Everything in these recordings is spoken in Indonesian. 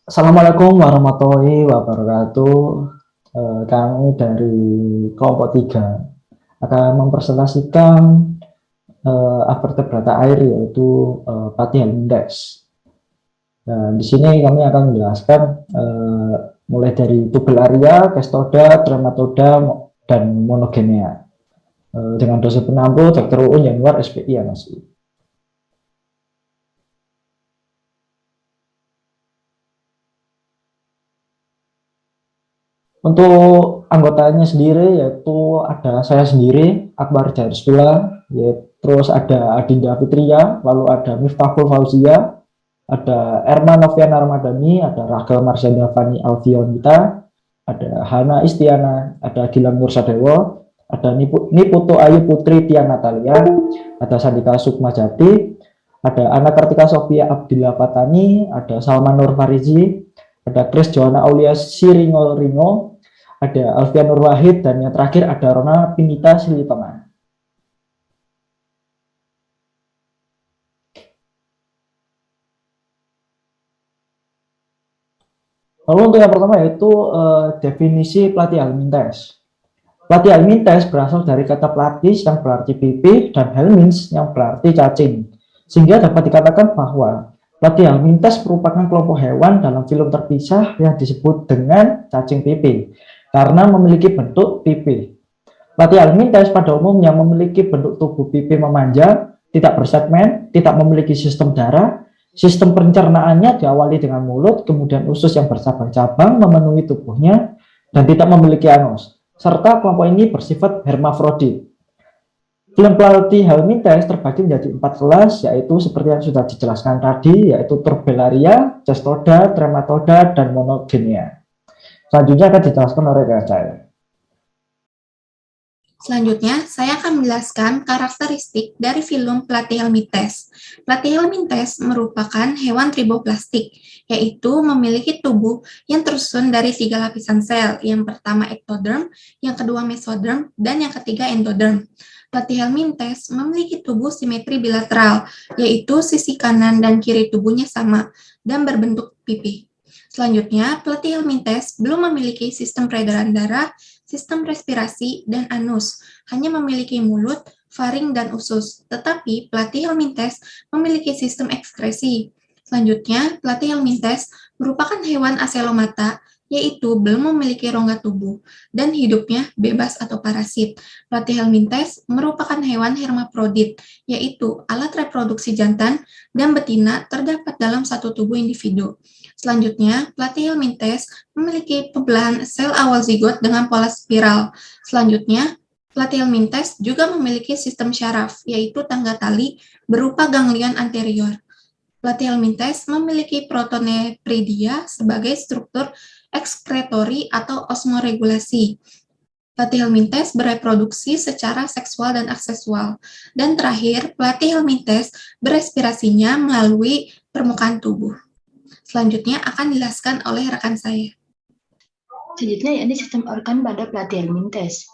Assalamualaikum warahmatullahi wabarakatuh. Kami dari kelompok 3 akan mempresentasikan vertebrata air yaitu Platyhelminthes. Nah, di sini kami akan menjelaskan mulai dari tubularia, cestoda, trematoda, dan monogenea. Dengan dosen penampung Dr. Uun Yanuar SPI ya Mas. Untuk anggotanya sendiri yaitu ada saya sendiri, Akbar Jairusula, terus ada Adinda Fitria, lalu ada Miftahul Fauzia, ada Erma Novian Armadani, ada Rachel Marsyanda Fani Alfionita, ada Hana Istiana, ada Gilang Nursadewo, ada Niputo Ayu Putri Tian Natalia, ada Sandika Sukmajati, ada Ana Kartika Sofia Abdillah Patani, ada Salman Nur Farizi, ada Chris Johanna Aulia Siringo Ringo, ada Alfian Nur Wahid, dan yang terakhir ada Rona Pinita Silitama. Lalu untuk yang pertama yaitu definisi Platyhelminthes. Platyhelminthes berasal dari kata platys yang berarti pipi dan helminths yang berarti cacing. Sehingga dapat dikatakan bahwa Platyhelminthes merupakan kelompok hewan dalam filum terpisah yang disebut dengan cacing pipi karena memiliki bentuk pipi. Platyhelminthes pada umumnya memiliki bentuk tubuh pipi memanjang, tidak bersegmen, tidak memiliki sistem darah. Sistem pencernaannya diawali dengan mulut, kemudian usus yang bercabang-cabang memenuhi tubuhnya, dan tidak memiliki anus. Serta kelompok ini bersifat hermafrodit. Filum Platyhelminthes terbagi menjadi 4 kelas, yaitu seperti yang sudah dijelaskan tadi, yaitu Turbellaria, Cestoda, Trematoda, dan Monogenea. Selanjutnya akan dijelaskan oleh saya. Selanjutnya, saya akan menjelaskan karakteristik dari filum Platyhelminthes. Platyhelminthes merupakan hewan triboplastik, yaitu memiliki tubuh yang tersusun dari 3 lapisan sel. Yang pertama ektoderm, yang kedua mesoderm, dan yang ketiga endoderm. Platyhelminthes memiliki tubuh simetri bilateral, yaitu sisi kanan dan kiri tubuhnya sama dan berbentuk pipi. Selanjutnya, Platyhelminthes belum memiliki sistem peredaran darah, sistem respirasi, dan anus, hanya memiliki mulut, faring, dan usus. Tetapi Platyhelminthes memiliki sistem ekskresi. Selanjutnya, Platyhelminthes merupakan hewan aselomata, yaitu belum memiliki rongga tubuh, dan hidupnya bebas atau parasit. Platyhelminthes merupakan hewan hermafrodit, yaitu alat reproduksi jantan dan betina terdapat dalam satu tubuh individu. Selanjutnya, Platyhelminthes memiliki pembelahan sel awal zigot dengan pola spiral. Selanjutnya, Platyhelminthes juga memiliki sistem syaraf, yaitu tangga tali berupa ganglion anterior. Platyhelminthes memiliki protonephridia sebagai struktur ekskretori atau osmoregulasi. Platyhelminthes bereproduksi secara seksual dan aksesual. Dan terakhir, Platyhelminthes berespirasinya melalui permukaan tubuh. Selanjutnya akan dijelaskan oleh rekan saya. Selanjutnya yakni sistem organ pada Platyhelminthes.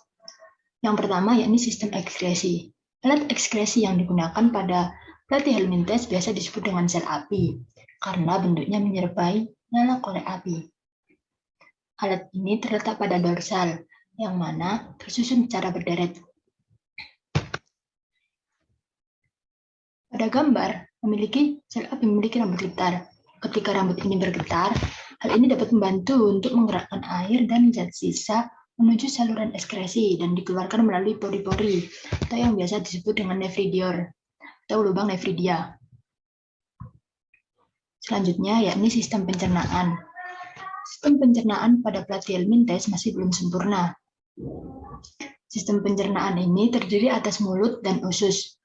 Yang pertama yakni sistem ekskresi. Alat ekskresi yang digunakan pada Platyhelminthes biasa disebut dengan sel api karena bentuknya menyerupai nyala korek api. Alat ini terletak pada dorsal yang mana tersusun secara berderet. Pada gambar sel api memiliki rambut litar. Ketika rambut ini bergetar, hal ini dapat membantu untuk menggerakkan air dan zat sisa menuju saluran ekskresi dan dikeluarkan melalui pori-pori atau yang biasa disebut dengan nephridior atau lubang nephridia. Selanjutnya yakni sistem pencernaan. Sistem pencernaan pada Platyhelminthes masih belum sempurna. Sistem pencernaan ini terdiri atas mulut dan usus.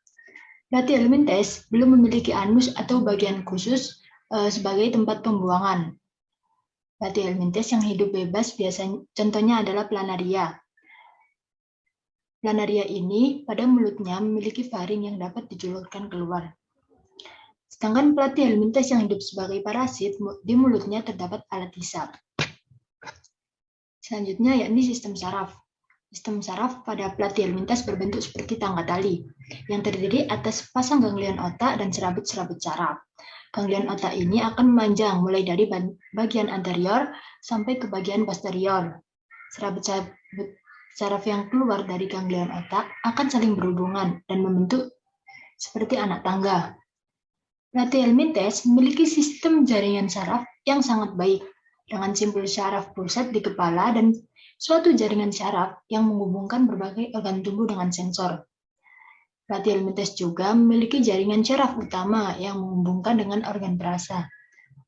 Platyhelminthes belum memiliki anus atau bagian khusus sebagai tempat pembuangan. Platyhelminthes yang hidup bebas biasanya contohnya adalah Planaria. Planaria ini pada mulutnya memiliki faring yang dapat dijulurkan keluar. Sedangkan Platyhelminthes yang hidup sebagai parasit di mulutnya terdapat alat hisap. Selanjutnya yakni sistem saraf. Sistem saraf pada Platyhelminthes berbentuk seperti tangga tali yang terdiri atas pasang ganglion otak dan serabut-serabut saraf. Ganglion otak ini akan memanjang mulai dari bagian anterior sampai ke bagian posterior. Saraf yang keluar dari ganglion otak akan saling berhubungan dan membentuk seperti anak tangga. Plateal mintes memiliki sistem jaringan saraf yang sangat baik, dengan simpul saraf pusat di kepala dan suatu jaringan saraf yang menghubungkan berbagai organ tubuh dengan sensor. Plateal mintes juga memiliki jaringan saraf utama yang menghubungkan dengan organ perasa.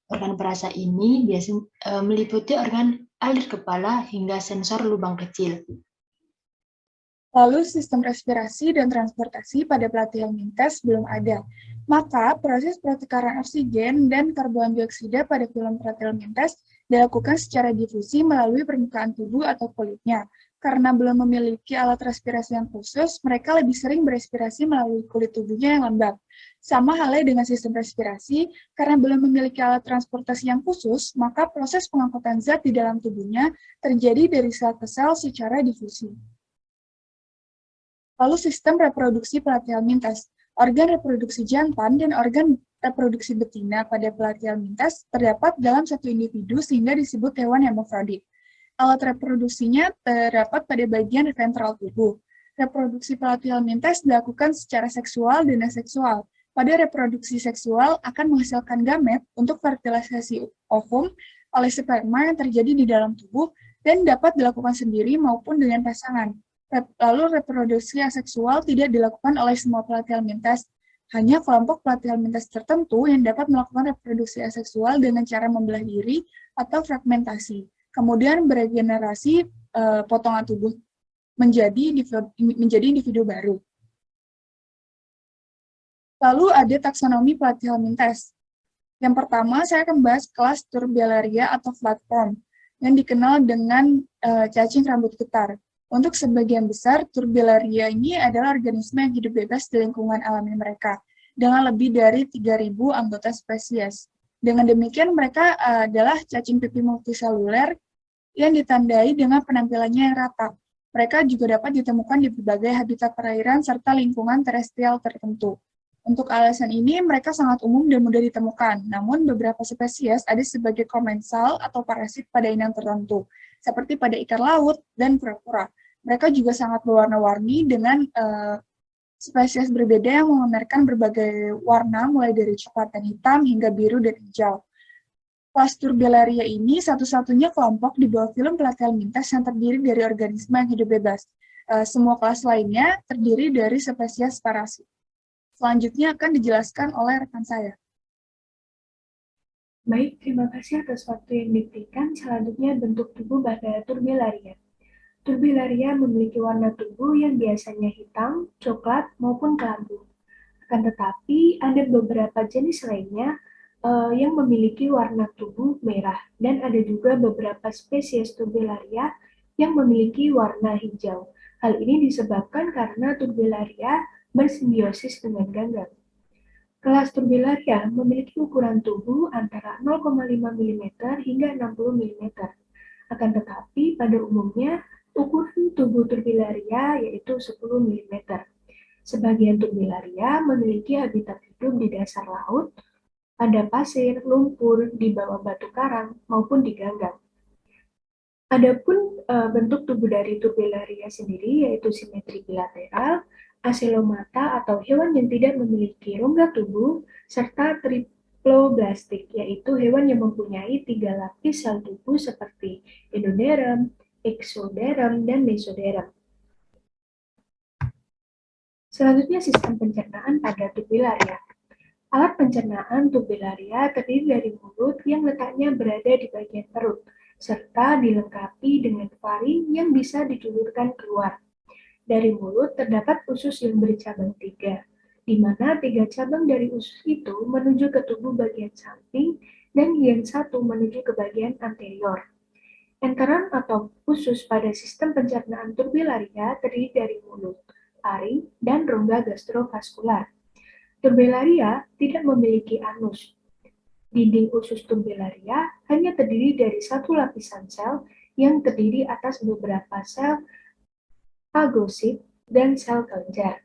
Organ perasa ini biasanya meliputi organ alir kepala hingga sensor lubang kecil. Lalu sistem respirasi dan transportasi pada plateal mintes belum ada. Maka proses pertukaran oksigen dan karbon dioksida pada film plateal mintes dilakukan secara difusi melalui permukaan tubuh atau kulitnya. Karena belum memiliki alat respirasi yang khusus, mereka lebih sering berespirasi melalui kulit tubuhnya yang lembab. Sama halnya dengan sistem respirasi, karena belum memiliki alat transportasi yang khusus, maka proses pengangkutan zat di dalam tubuhnya terjadi dari sel ke sel secara difusi. Lalu sistem reproduksi plateal mintes. Organ reproduksi jantan dan organ reproduksi betina pada plateal mintes terdapat dalam satu individu sehingga disebut hewan hermafrodit. Alat reproduksinya terdapat pada bagian ventral tubuh. Reproduksi plateal mintes dilakukan secara seksual dan aseksual. Pada reproduksi seksual akan menghasilkan gamet untuk fertilisasi ovum oleh sperma yang terjadi di dalam tubuh dan dapat dilakukan sendiri maupun dengan pasangan. Lalu reproduksi aseksual tidak dilakukan oleh semua plateal mintes, hanya kelompok plateal mintes tertentu yang dapat melakukan reproduksi aseksual dengan cara membelah diri atau fragmentasi, kemudian beregenerasi potongan tubuh menjadi individu baru. Lalu ada taksonomi plateal mintes. Yang pertama, saya akan bahas kelas Turbellaria atau flatworm, yang dikenal dengan cacing rambut getar. Untuk sebagian besar, Turbellaria ini adalah organisme yang hidup bebas di lingkungan alami mereka, dengan lebih dari 3.000 anggota spesies. Dengan demikian, mereka adalah cacing pipi multiseluler yang ditandai dengan penampilannya yang rata. Mereka juga dapat ditemukan di berbagai habitat perairan serta lingkungan terestrial tertentu. Untuk alasan ini, mereka sangat umum dan mudah ditemukan, namun beberapa spesies ada sebagai komensal atau parasit pada inang tertentu, seperti pada ikan laut dan kura-kura. Mereka juga sangat berwarna-warni dengan spesies berbeda yang memamerkan berbagai warna, mulai dari coklat dan hitam hingga biru dan hijau. Kelas Turbellaria ini satu-satunya kelompok di bawah film plateal mintes yang terdiri dari organisme yang hidup bebas. Semua kelas lainnya terdiri dari spesies parasit. Selanjutnya akan dijelaskan oleh rekan saya. Baik, terima kasih atas waktu yang diberikan. Selanjutnya bentuk tubuh pada Turbellaria. Turbellaria memiliki warna tubuh yang biasanya hitam, coklat, maupun kelabu. Akan tetapi, ada beberapa jenis lainnya yang memiliki warna tubuh merah, dan ada juga beberapa spesies Turbellaria yang memiliki warna hijau. Hal ini disebabkan karena Turbellaria bersimbiosis dengan ganggang. Kelas Turbellaria memiliki ukuran tubuh antara 0,5 mm hingga 60 mm. Akan tetapi, pada umumnya, ukuran tubuh Turbellaria yaitu 10 mm. Sebagian Turbellaria memiliki habitat hidup di dasar laut, pada pasir, lumpur, di bawah batu karang, maupun di ganggang. Adapun bentuk tubuh dari Turbellaria sendiri yaitu simetri bilateral, acelomata atau hewan yang tidak memiliki rongga tubuh, serta triploblastik, yaitu hewan yang mempunyai 3 lapis sel tubuh seperti endoderm, exoderm, dan mesoderm. Selanjutnya sistem pencernaan pada Turbellaria. Alat pencernaan Turbellaria terdiri dari mulut yang letaknya berada di bagian perut, serta dilengkapi dengan faring yang bisa dijulurkan keluar. Dari mulut terdapat usus yang bercabang 3, di mana 3 cabang dari usus itu menuju ke tubuh bagian samping dan yang satu menuju ke bagian anterior. Enteron atau usus pada sistem pencernaan Turbellaria terdiri dari mulut, faring, dan rongga gastrovaskular. Turbellaria tidak memiliki anus. Dinding usus Turbellaria hanya terdiri dari satu lapisan sel yang terdiri atas beberapa sel fagosit dan sel kelenjar.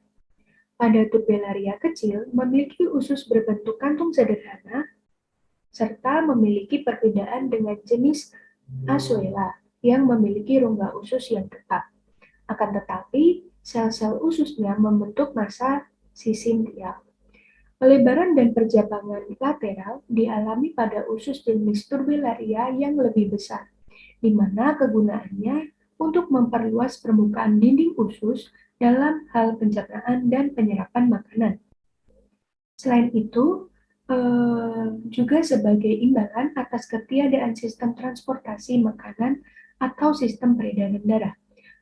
Pada Turbellaria kecil memiliki usus berbentuk kantung sederhana serta memiliki perbedaan dengan jenis Azuela yang memiliki rongga usus yang tetap. Akan tetapi, sel-sel ususnya membentuk massa sisintial. Pelebaran dan perjabangan lateral dialami pada usus jenis Turbellaria yang lebih besar, di mana kegunaannya untuk memperluas permukaan dinding usus dalam hal pencernaan dan penyerapan makanan. Selain itu, juga sebagai imbalan atas ketiadaan sistem transportasi makanan atau sistem peredaran darah.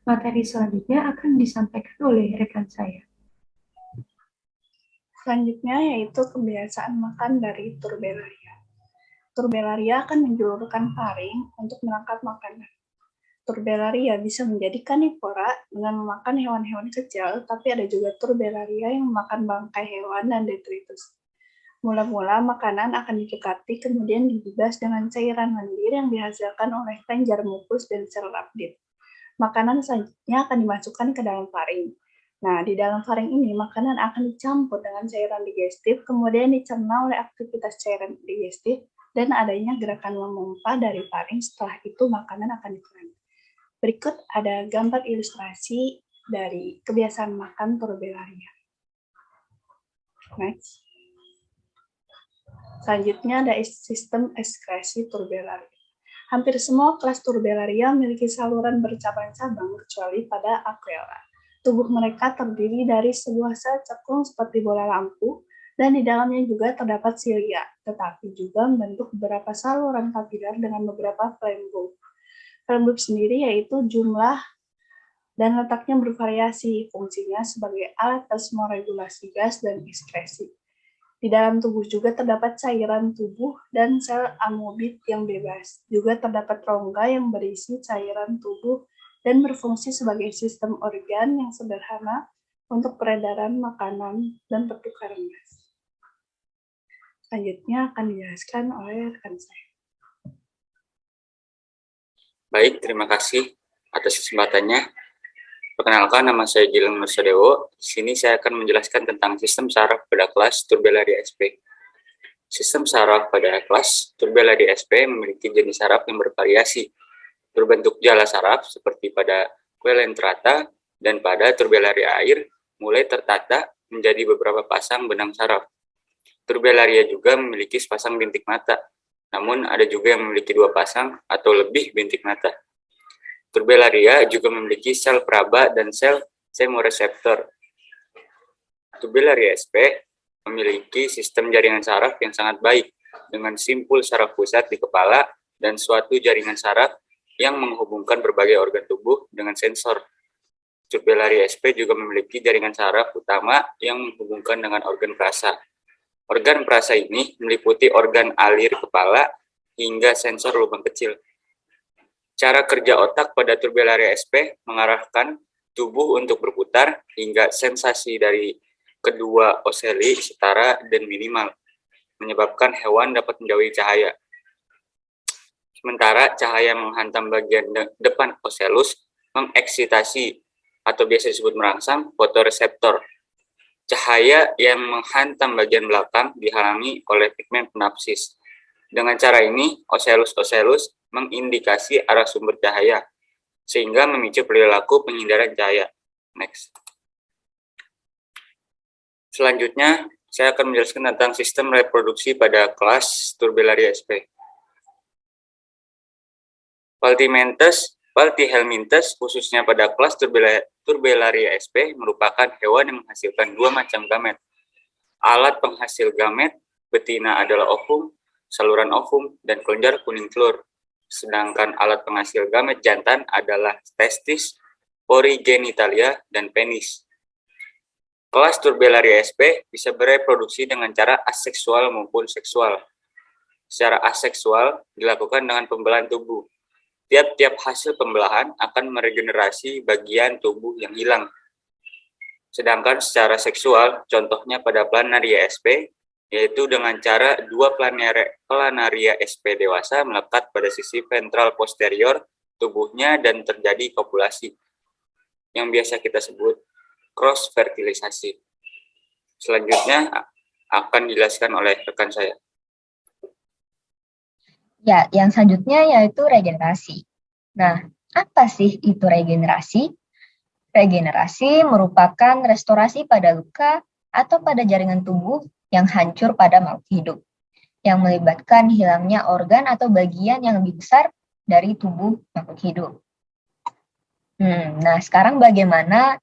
Materi selanjutnya akan disampaikan oleh rekan saya. Selanjutnya yaitu kebiasaan makan dari Turbellaria. Turbellaria akan menjulurkan faring untuk menangkap makanan. Turbellaria bisa menjadi karnivora dengan memakan hewan-hewan kecil, tapi ada juga Turbellaria yang memakan bangkai hewan dan detritus. Mula-mula makanan akan didekati kemudian dibibas dengan cairan lendir yang dihasilkan oleh kelenjar mukus dan sel rhabdit. Makanan selanjutnya akan dimasukkan ke dalam faring. Nah, di dalam faring ini makanan akan dicampur dengan cairan digestif, kemudian dicerna oleh aktivitas cairan digestif dan adanya gerakan memompa dari faring. Setelah itu makanan akan ditelan. Berikut ada gambar ilustrasi dari kebiasaan makan Turbellaria. Next. Selanjutnya ada sistem ekskresi Turbellaria. Hampir semua kelas Turbellaria memiliki saluran bercabang-cabang kecuali pada Aquila. Tubuh mereka terdiri dari sebuah sel cekung seperti bola lampu, dan di dalamnya juga terdapat silia, tetapi juga membentuk beberapa saluran kapiler dengan beberapa phlegm bulb. Phlegm bulb sendiri yaitu jumlah dan letaknya bervariasi, fungsinya sebagai alat osmoregulasi gas dan ekskresi. Di dalam tubuh juga terdapat cairan tubuh dan sel amobit yang bebas. Juga terdapat rongga yang berisi cairan tubuh dan berfungsi sebagai sistem organ yang sederhana untuk peredaran makanan dan pertukaran gas. Selanjutnya akan dijelaskan oleh rekan saya. Baik, terima kasih atas kesempatannya. Perkenalkan, nama saya Gilang Nursadewo. Di sini saya akan menjelaskan tentang sistem saraf pada kelas Turbellaria sp. Sistem saraf pada kelas Turbellaria sp memiliki jenis saraf yang bervariasi, berbentuk jala saraf seperti pada Coelenterata dan pada Turbellaria air mulai tertata menjadi beberapa pasang benang saraf. Turbellaria juga memiliki sepasang bintik mata, namun ada juga yang memiliki 2 pasang atau lebih bintik mata. Turbellaria juga memiliki sel peraba dan sel chemoreseptor. Turbellaria sp memiliki sistem jaringan saraf yang sangat baik dengan simpul saraf pusat di kepala dan suatu jaringan saraf yang menghubungkan berbagai organ tubuh dengan sensor. Turbellaria sp juga memiliki jaringan saraf utama yang menghubungkan dengan organ perasa. Organ perasa ini meliputi organ alir kepala hingga sensor lubang kecil. Cara kerja otak pada Turbellaria sp mengarahkan tubuh untuk berputar hingga sensasi dari kedua oseli setara dan minimal, menyebabkan hewan dapat menjauhi cahaya. Sementara cahaya menghantam bagian depan oselus mengeksitasi atau biasa disebut merangsang fotoreseptor. Cahaya yang menghantam bagian belakang dihalangi oleh pigmen penapsis. Dengan cara ini, oselus mengindikasi arah sumber cahaya, sehingga memicu perilaku penghindaran cahaya. Next. Selanjutnya, saya akan menjelaskan tentang sistem reproduksi pada kelas Turbellaria sp. Platyhelminthes, khususnya pada kelas Turbellaria sp, merupakan hewan yang menghasilkan 2 macam gamet. Alat penghasil gamet, betina adalah ovum, saluran ovum, dan kelenjar kuning telur. Sedangkan alat penghasil gamet jantan adalah testis, pori genitalia, dan penis. Kelas Turbellaria sp bisa bereproduksi dengan cara aseksual maupun seksual. Secara aseksual dilakukan dengan pembelahan tubuh. Tiap-tiap hasil pembelahan akan meregenerasi bagian tubuh yang hilang. Sedangkan secara seksual, contohnya pada Planaria sp, yaitu dengan cara 2 Planaria sp dewasa melekat pada sisi ventral posterior tubuhnya dan terjadi kopulasi, yang biasa kita sebut cross-fertilisasi. Selanjutnya akan dijelaskan oleh rekan saya. Ya, yang selanjutnya yaitu regenerasi. Nah, apa sih itu regenerasi? Regenerasi merupakan restorasi pada luka atau pada jaringan tubuh yang hancur pada makhluk hidup, yang melibatkan hilangnya organ atau bagian yang lebih besar dari tubuh makhluk hidup. Nah, sekarang bagaimana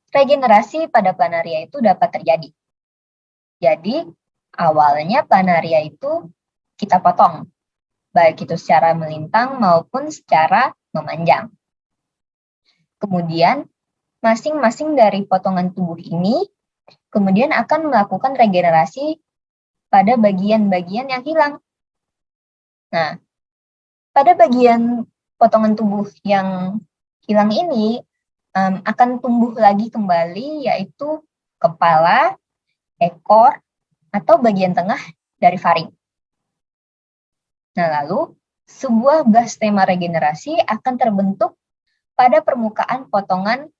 regenerasi pada planaria itu dapat terjadi? Jadi, awalnya planaria itu kita potong, baik itu secara melintang maupun secara memanjang. Kemudian, masing-masing dari potongan tubuh ini kemudian akan melakukan regenerasi pada bagian-bagian yang hilang. Nah, pada bagian potongan tubuh yang hilang ini akan tumbuh lagi kembali, yaitu kepala, ekor, atau bagian tengah dari faring. Nah, lalu sebuah blastema regenerasi akan terbentuk pada permukaan potongan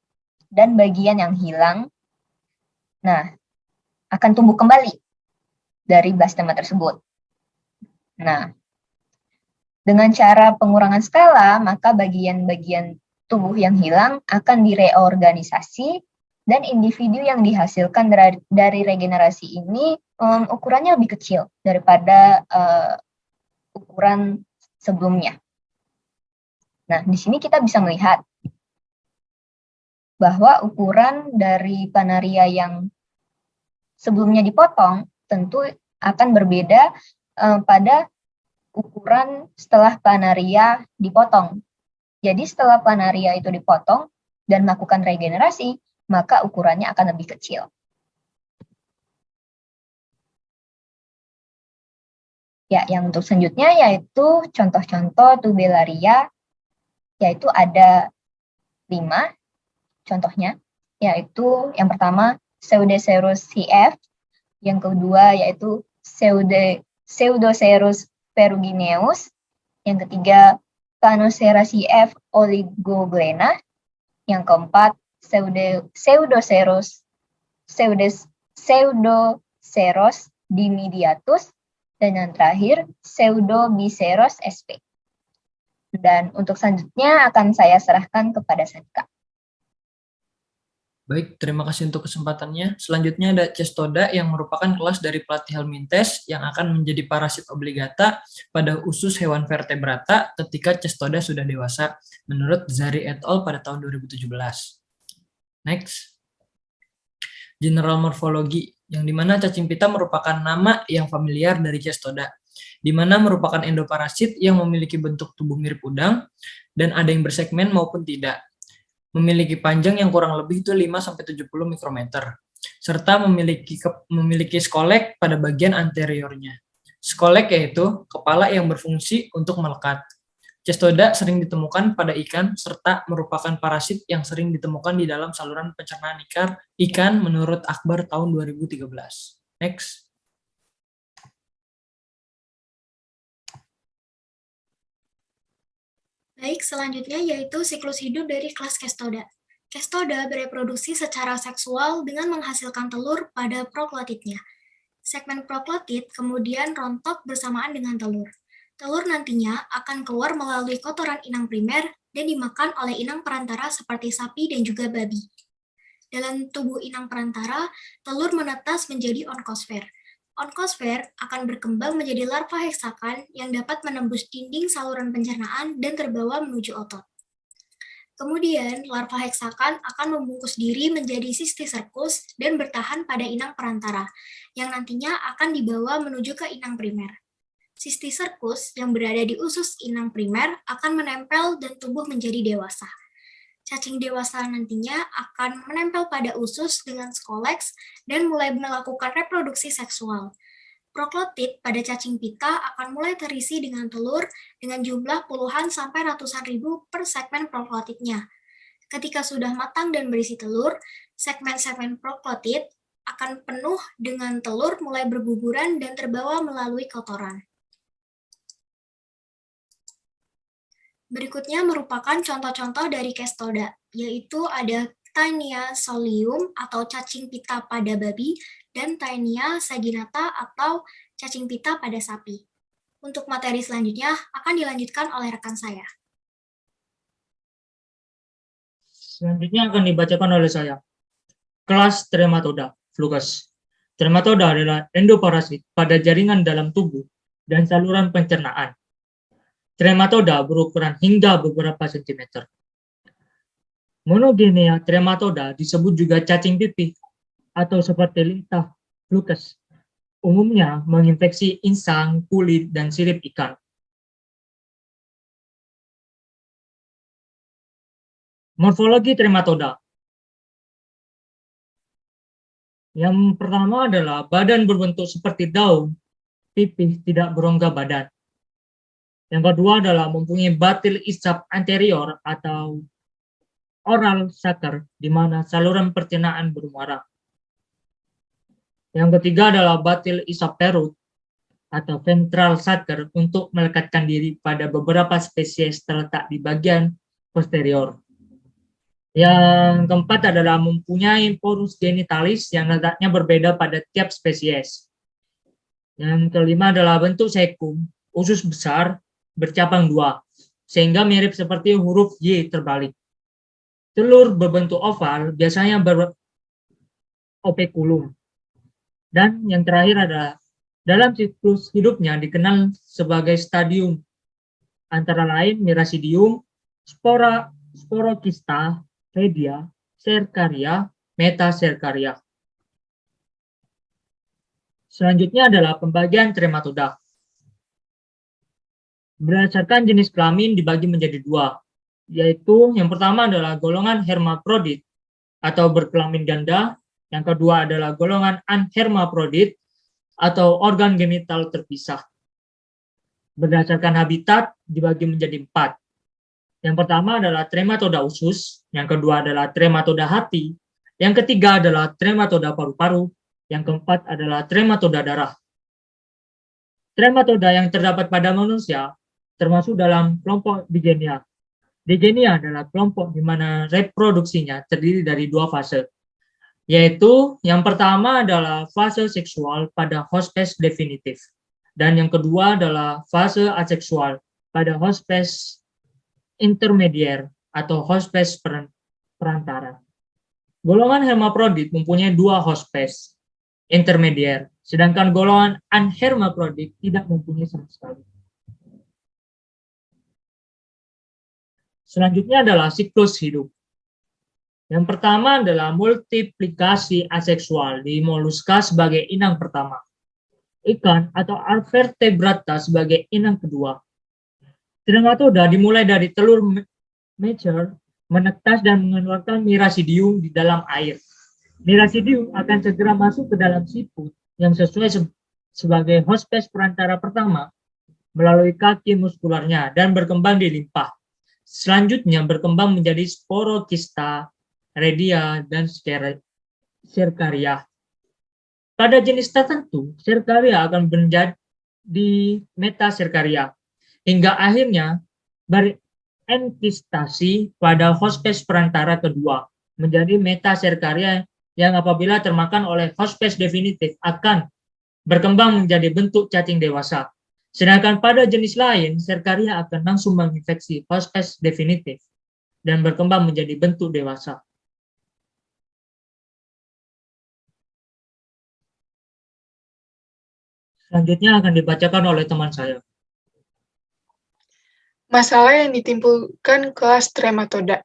dan bagian yang hilang. Nah, akan tumbuh kembali dari blastema tersebut. Nah, dengan cara pengurangan skala, maka bagian-bagian tubuh yang hilang akan direorganisasi dan individu yang dihasilkan dari regenerasi ini ukurannya lebih kecil daripada ukuran sebelumnya. Nah, di sini kita bisa melihat bahwa ukuran dari planaria yang sebelumnya dipotong tentu akan berbeda pada ukuran setelah planaria dipotong. Jadi setelah planaria itu dipotong dan melakukan regenerasi, maka ukurannya akan lebih kecil. Ya, yang untuk selanjutnya yaitu contoh-contoh tubellaria, yaitu ada 5 contohnya, yaitu yang pertama Pseudocerus cf, yang kedua yaitu Pseudocerus perugineus, yang ketiga Planocera cf oligoglena, yang keempat Pseudocerus dimidiatus, dan yang terakhir Pseudobiceros sp. Dan untuk selanjutnya akan saya serahkan kepada Sadika. Baik, terima kasih untuk kesempatannya. Selanjutnya ada Cestoda yang merupakan kelas dari Platyhelminthes yang akan menjadi parasit obligata pada usus hewan vertebrata ketika Cestoda sudah dewasa, menurut Zari et al. Pada tahun 2017. Next. General Morphology, yang dimana cacing pita merupakan nama yang familiar dari Cestoda, di mana merupakan endoparasit yang memiliki bentuk tubuh mirip udang dan ada yang bersegmen maupun tidak. Memiliki panjang yang kurang lebih itu 5-70 mikrometer, serta memiliki skolek pada bagian anteriornya. Skolek yaitu kepala yang berfungsi untuk melekat. Cestoda sering ditemukan pada ikan, serta merupakan parasit yang sering ditemukan di dalam saluran pencernaan ikan menurut Akbar tahun 2013. Next. Baik, selanjutnya yaitu siklus hidup dari kelas Cestoda. Cestoda bereproduksi secara seksual dengan menghasilkan telur pada proklotidnya. Segmen proklotid kemudian rontok bersamaan dengan telur. Telur nantinya akan keluar melalui kotoran inang primer dan dimakan oleh inang perantara seperti sapi dan juga babi. Dalam tubuh inang perantara, telur menetas menjadi onkosfer. Onkosfer akan berkembang menjadi larva heksakan yang dapat menembus dinding saluran pencernaan dan terbawa menuju otot. Kemudian, larva heksakan akan membungkus diri menjadi Cysticercus dan bertahan pada inang perantara, yang nantinya akan dibawa menuju ke inang primer. Cysticercus yang berada di usus inang primer akan menempel dan tumbuh menjadi dewasa. Cacing dewasa nantinya akan menempel pada usus dengan skoleks dan mulai melakukan reproduksi seksual. Proklotid pada cacing pita akan mulai terisi dengan telur dengan jumlah puluhan sampai ratusan ribu per segmen proklotidnya. Ketika sudah matang dan berisi telur, segmen-segmen proklotid akan penuh dengan telur mulai berguguran dan terbawa melalui kotoran. Berikutnya merupakan contoh-contoh dari Cestoda, yaitu ada Taenia solium atau cacing pita pada babi dan Taenia saginata atau cacing pita pada sapi. Untuk materi selanjutnya akan dilanjutkan oleh rekan saya. Selanjutnya akan dibacakan oleh saya. Kelas Trematoda, Flucus. Trematoda adalah endoparasit pada jaringan dalam tubuh dan saluran pencernaan. Trematoda berukuran hingga beberapa sentimeter. Monogenia trematoda disebut juga cacing pipih atau seperti lintah Flucus. Umumnya menginfeksi insang, kulit, dan sirip ikan. Morfologi trematoda. Yang pertama adalah badan berbentuk seperti daun, pipih tidak berongga badan. Yang kedua adalah mempunyai batil isap anterior atau oral sucker, di mana saluran pencernaan bermuara. Yang ketiga adalah batil isap perut atau ventral sucker untuk melekatkan diri pada beberapa spesies terletak di bagian posterior. Yang keempat adalah mempunyai porus genitalis yang letaknya berbeda pada tiap spesies. Yang kelima adalah bentuk sekum, usus besar, bercabang dua, sehingga mirip seperti huruf Y terbalik. Telur berbentuk oval biasanya beropekulum. Dan yang terakhir adalah dalam siklus hidupnya dikenal sebagai stadium, antara lain Miracidium, Sporokista, Redia, Cercaria, Metacercaria. Selanjutnya adalah pembagian trematoda. Berdasarkan jenis kelamin dibagi menjadi dua, yaitu yang pertama adalah golongan hermaprodit atau berkelamin ganda, yang kedua adalah golongan anhermaprodit atau organ genital terpisah. Berdasarkan habitat dibagi menjadi 4. Yang pertama adalah trematoda usus, yang kedua adalah trematoda hati, yang ketiga adalah trematoda paru-paru, yang keempat adalah trematoda darah. Trematoda yang terdapat pada manusia termasuk dalam kelompok Digenia. Digenia adalah kelompok di mana reproduksinya terdiri dari 2 fase, yaitu yang pertama adalah fase seksual pada hospes definitif, dan yang kedua adalah fase aseksual pada hospes intermedier atau hospes perantara. Golongan hermaprodit mempunyai 2 hospes intermedier, sedangkan golongan anhermaprodit tidak mempunyai sama sekali. Selanjutnya adalah siklus hidup. Yang pertama adalah multiplikasi aseksual di moluska sebagai inang pertama, ikan atau Arvertebrata sebagai inang kedua. Trematoda dimulai dari telur mature, menetas dan mengeluarkan Miracidium di dalam air. Miracidium akan segera masuk ke dalam siput yang sesuai sebagai hospes perantara pertama melalui kaki muskularnya dan berkembang di limpa. Selanjutnya berkembang menjadi sporokista, redia, dan cercaria. Pada jenis tertentu, cercaria akan menjadi metacercaria, hingga akhirnya berenkistasi pada hospes perantara kedua, menjadi metacercaria yang apabila termakan oleh hospes definitif akan berkembang menjadi bentuk cacing dewasa. Sedangkan pada jenis lain, cercaria akan langsung menginfeksi hospes definitif dan berkembang menjadi bentuk dewasa. Selanjutnya akan dibacakan oleh teman saya. Masalah yang ditimbulkan kelas trematoda.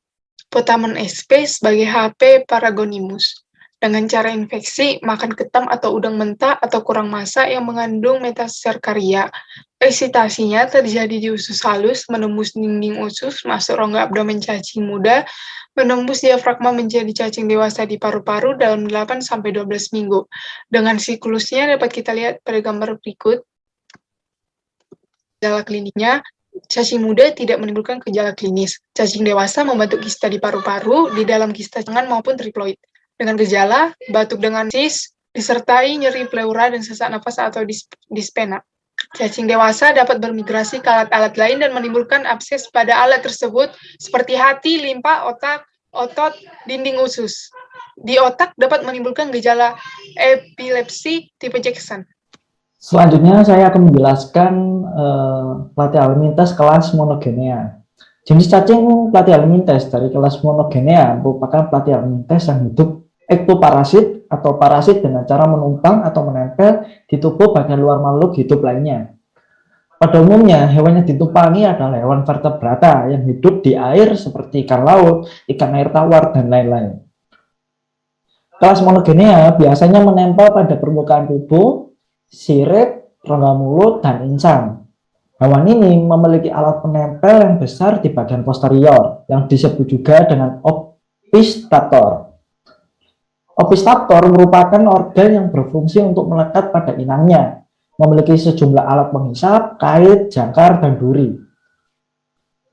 Potamon sp sebagai HP Paragonimus. Dengan cara infeksi, makan ketam atau udang mentah atau kurang masak yang mengandung metacercaria. Eksitasinya terjadi di usus halus, menembus dinding usus, masuk rongga abdomen cacing muda, menembus diafragma menjadi cacing dewasa di paru-paru dalam 8-12 minggu. Dengan siklusnya dapat kita lihat pada gambar berikut. Gejala kliniknya, cacing muda tidak menimbulkan gejala klinis. Cacing dewasa membentuk kista di paru-paru, di dalam kista tangan maupun triploid. Dengan gejala, batuk dengan sis, disertai nyeri pleura dan sesak nafas atau dispena. Cacing dewasa dapat bermigrasi ke alat-alat lain dan menimbulkan abses pada alat tersebut, seperti hati, limpa, otak, otot, dinding usus. Di otak dapat menimbulkan gejala epilepsi tipe Jackson. Selanjutnya saya akan menjelaskan Platyhelminthes kelas Monogenea. Jenis cacing Platyhelminthes dari kelas Monogenea merupakan Platyhelminthes yang hidup ektoparasit atau parasit dengan cara menumpang atau menempel di tubuh bagian luar makhluk hidup lainnya. Pada umumnya, hewan yang ditumpangi adalah hewan vertebrata yang hidup di air seperti ikan laut, ikan air tawar, dan lain-lain. Kelas Monogenea biasanya menempel pada permukaan tubuh, sirip, rongga mulut, dan insang. Hewan ini memiliki alat penempel yang besar di bagian posterior, yang disebut juga dengan ovistator. Ovistator merupakan organ yang berfungsi untuk melekat pada inangnya, memiliki sejumlah alat penghisap, kait, jangkar, dan duri.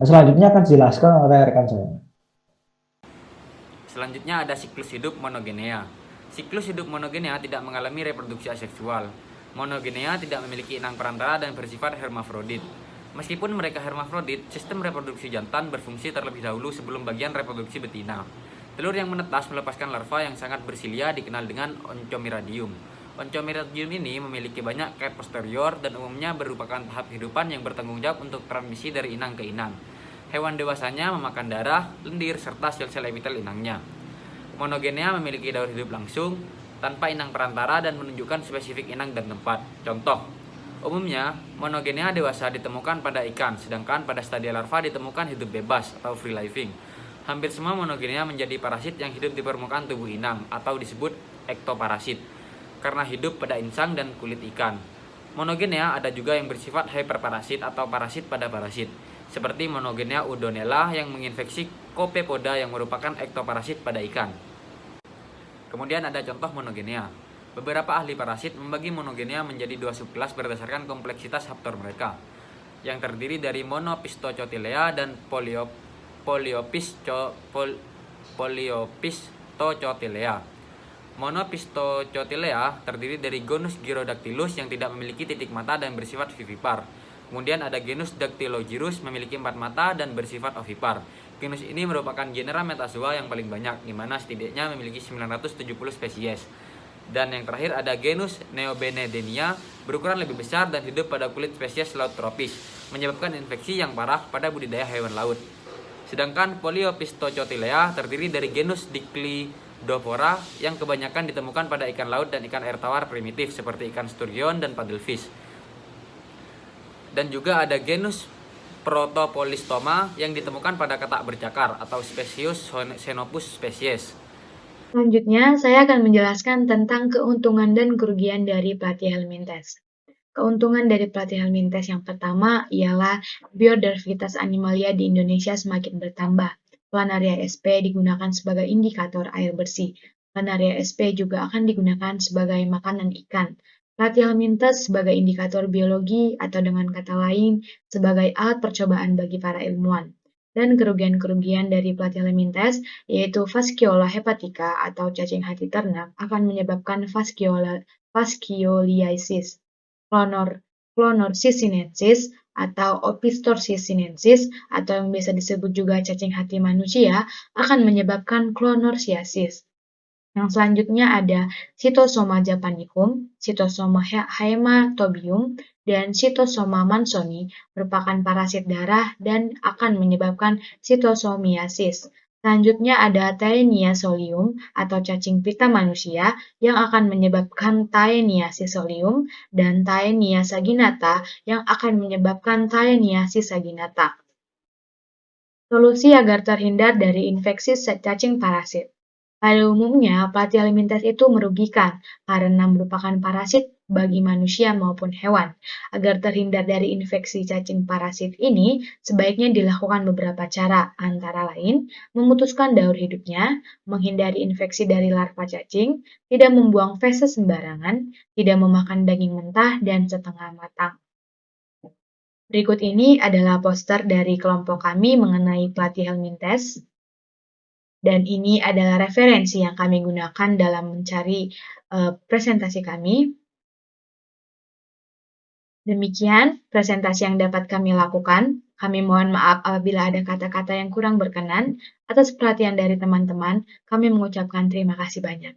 Nah, selanjutnya akan dijelaskan oleh rekan saya. Selanjutnya ada siklus hidup monogenea. Siklus hidup monogenea tidak mengalami reproduksi aseksual. Monogenea tidak memiliki inang perantara dan bersifat hermafrodit. Meskipun mereka hermafrodit, sistem reproduksi jantan berfungsi terlebih dahulu sebelum bagian reproduksi betina. Telur yang menetas melepaskan larva yang sangat bersilia dikenal dengan Oncomiradium. Oncomiradium ini memiliki banyak kait posterior dan umumnya merupakan tahap kehidupan yang bertanggung jawab untuk transmisi dari inang ke inang. Hewan dewasanya memakan darah, lendir, serta sel-sel epitel inangnya. Monogenea memiliki daur hidup langsung, tanpa inang perantara dan menunjukkan spesifik inang dan tempat. Contoh, umumnya monogenea dewasa ditemukan pada ikan, sedangkan pada stadia larva ditemukan hidup bebas atau free living. Hampir semua monogenea menjadi parasit yang hidup di permukaan tubuh inang atau disebut ektoparasit, karena hidup pada insang dan kulit ikan. Monogenea ada juga yang bersifat hyperparasit atau parasit pada parasit, seperti monogenea udonella yang menginfeksi Copepoda yang merupakan ektoparasit pada ikan. Kemudian ada contoh monogenea. Beberapa ahli parasit membagi monogenea menjadi dua subkelas berdasarkan kompleksitas haptor mereka, yang terdiri dari Monopistocotilea dan Poliopistocotilea. Monopistocotilea terdiri dari genus Gyrodactylus yang tidak memiliki titik mata dan bersifat vivipar. Kemudian ada genus Dactylogyrus memiliki 4 mata dan bersifat ovipar. Genus ini merupakan genera metazoa yang paling banyak, di mana setidaknya memiliki 970 spesies. Dan yang terakhir ada genus Neobenedenia, berukuran lebih besar dan hidup pada kulit spesies laut tropis, menyebabkan infeksi yang parah pada budidaya hewan laut. Sedangkan Poliopistocotilea terdiri dari genus Diclydopora yang kebanyakan ditemukan pada ikan laut dan ikan air tawar primitif seperti ikan sturgeon dan paddlefish. Dan juga ada genus Protopolystoma yang ditemukan pada katak bercakar atau spesies Xenopus spesies. Selanjutnya, saya akan menjelaskan tentang keuntungan dan kerugian dari Platyhelminthes. Keuntungan dari Platyhelminthes yang pertama ialah biodiversitas animalia di Indonesia semakin bertambah. Planaria SP digunakan sebagai indikator air bersih. Planaria SP juga akan digunakan sebagai makanan ikan. Platyhelminthes sebagai indikator biologi atau dengan kata lain sebagai alat percobaan bagi para ilmuwan. Dan kerugian-kerugian dari Platyhelminthes yaitu Fasciola hepatica atau cacing hati ternak akan menyebabkan fascioliasis, clonorchis sinensis atau Opistorchis sinensis atau yang biasa disebut juga cacing hati manusia akan menyebabkan clonorchiasis. Yang selanjutnya ada Cytosoma japanicum, Cytosoma haematobium, dan Cytosoma mansoni merupakan parasit darah dan akan menyebabkan cytosomiasis. Selanjutnya ada Taenia solium atau cacing pita manusia yang akan menyebabkan Taenia solium dan Taenia saginata yang akan menyebabkan Taenia saginata. Solusi agar terhindar dari infeksi cacing parasit. Pada umumnya, Platyhelminthes itu merugikan karena merupakan parasit bagi manusia maupun hewan. Agar terhindar dari infeksi cacing parasit ini, sebaiknya dilakukan beberapa cara, antara lain memutuskan daur hidupnya, menghindari infeksi dari larva cacing, tidak membuang feses sembarangan, tidak memakan daging mentah dan setengah matang. Berikut ini adalah poster dari kelompok kami mengenai Platyhelminthes. Dan ini adalah referensi yang kami gunakan dalam mencari presentasi kami. Demikian presentasi yang dapat kami lakukan. Kami mohon maaf apabila ada kata-kata yang kurang berkenan. Atas perhatian dari teman-teman, kami mengucapkan terima kasih banyak.